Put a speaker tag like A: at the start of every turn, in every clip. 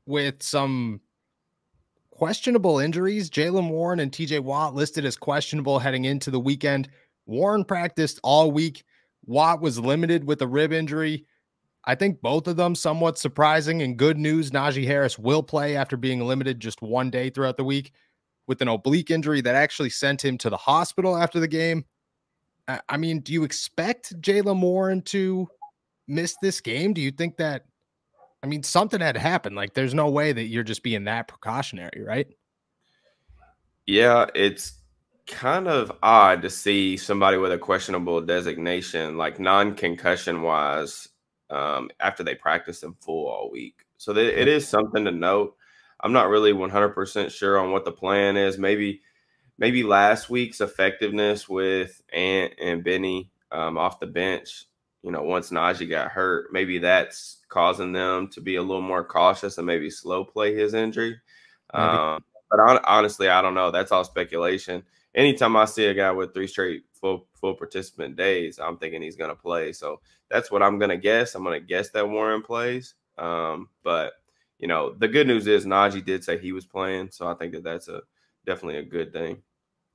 A: with some questionable injuries. Jaylen Warren and TJ Watt listed as questionable heading into the weekend. Warren practiced all week. Watt was limited with a rib injury. I think both of them somewhat surprising, and good news, Najee Harris will play after being limited just one day throughout the week with an oblique injury that actually sent him to the hospital after the game. I mean, do you expect Jaylen Warren to miss this game? Do you think that, I mean, something had happened? Like, there's no way that you're just being that precautionary, right?
B: Yeah, it's kind of odd to see somebody with a questionable designation, like non-concussion wise, after they practice in full all week. So it is something to note. I'm not really 100% sure on what the plan is. Maybe last week's effectiveness with Ant and Benny off the bench, once Najee got hurt, maybe that's causing them to be a little more cautious and maybe slow play his injury. But honestly, I don't know. That's all speculation. Anytime I see a guy with 3 straight full participant days, I'm thinking he's going to play. So that's what I'm going to guess. I'm going to guess that Warren plays. But, the good news is Najee did say he was playing. So I think that's definitely a good thing.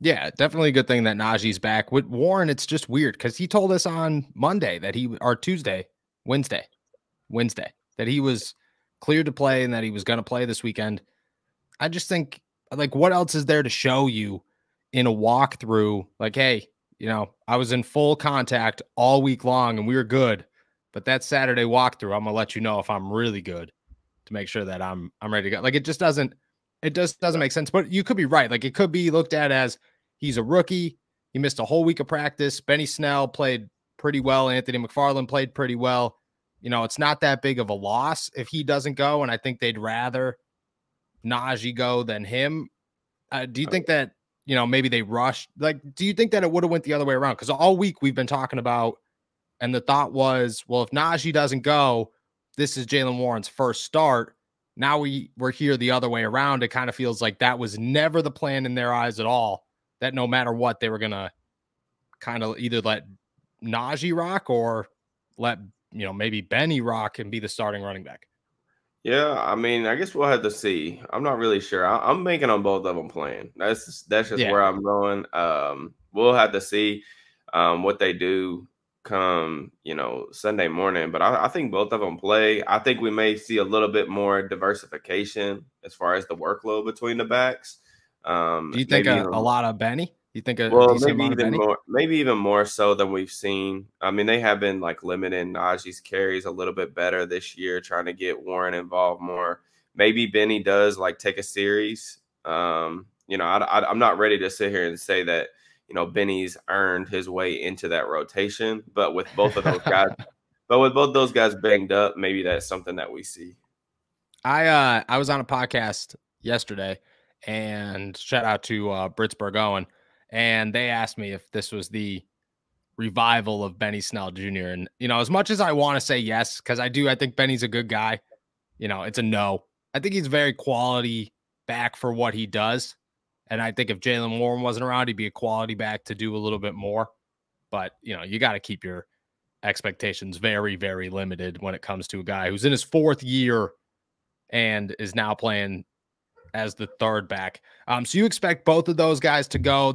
A: Yeah, definitely a good thing that Najee's back. With Warren, it's just weird because he told us on Monday that Wednesday, that he was cleared to play and that he was going to play this weekend. I just think, like, what else is there to show you in a walkthrough? Like, hey, I was in full contact all week long and we were good, but that Saturday walkthrough, I'm gonna let you know if I'm really good to make sure that I'm ready to go. Like, it just doesn't make sense. But you could be right. Like, it could be looked at as he's a rookie. He missed a whole week of practice. Benny Snell played pretty well. Anthony McFarland played pretty well. It's not that big of a loss if he doesn't go, and I think they'd rather Najee go than him. Do you think that, maybe they rushed? Like, do you think that it would have went the other way around? Because all week we've been talking about, and the thought was, well, if Najee doesn't go, this is Jaylen Warren's first start. Now we're here the other way around. It kind of feels like that was never the plan in their eyes at all, that no matter what, they were going to kind of either let Najee rock or let, maybe Benny rock and be the starting running back.
B: Yeah, I mean, I guess we'll have to see. I'm not really sure. I'm banking on both of them playing. That's just where I'm going. We'll have to see what they do come, Sunday morning. But I think both of them play. I think we may see a little bit more diversification as far as the workload between the backs.
A: Do you think a lot of Benny? You think
B: maybe even more so than we've seen. I mean, they have been like limiting Najee's carries a little bit better this year, trying to get Warren involved more. Maybe Benny does like take a series. I'm not ready to sit here and say that, Benny's earned his way into that rotation, but with both of those guys, banged up, maybe that's something that we see.
A: I was on a podcast yesterday, and shout out to Pittsburgh Owen. And they asked me if this was the revival of Benny Snell Jr. And, as much as I want to say yes, because I think Benny's a good guy, it's a no. I think he's very quality back for what he does. And I think if Jaylen Warren wasn't around, he'd be a quality back to do a little bit more. But, you got to keep your expectations very, very limited when it comes to a guy who's in his 4th year and is now playing as the 3rd back. So you expect both of those guys to go.